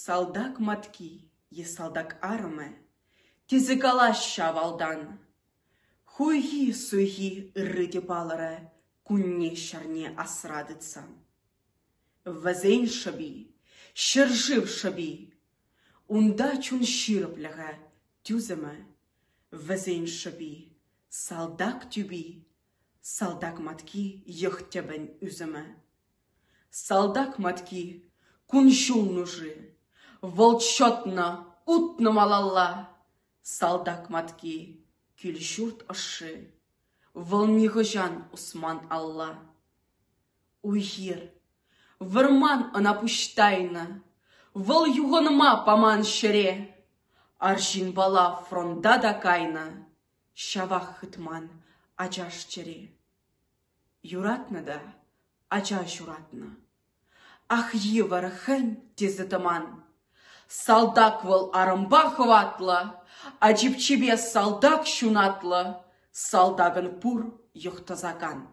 Салдак матки, е салдак арме, тезі калаща валдан. Хуйги-суйги ырыде балыры, күнне шарне асрадыца. Вазен шаби, шыржыв шаби, унда чун шырыплыға тюзімі. Вазен шаби, салдак тюби, салдак матки ехтебен үзімі. Салдак матки кун шул нужы, волчотна, утна малалла. Салдак матки күл журт ашы, волниғы жан Усман Алла. Уйгир, вырман анапуштайна, выл юғыныма паман шере. Аржин бала фронда да кайна, шавах хытман ажаш чере. Юратна да, ажаш юратна. Ах евар хэн тезі тыман. Салдак выл арымба хватла, а чипчебе салдак шунатла, салдагын пур юхтазаган.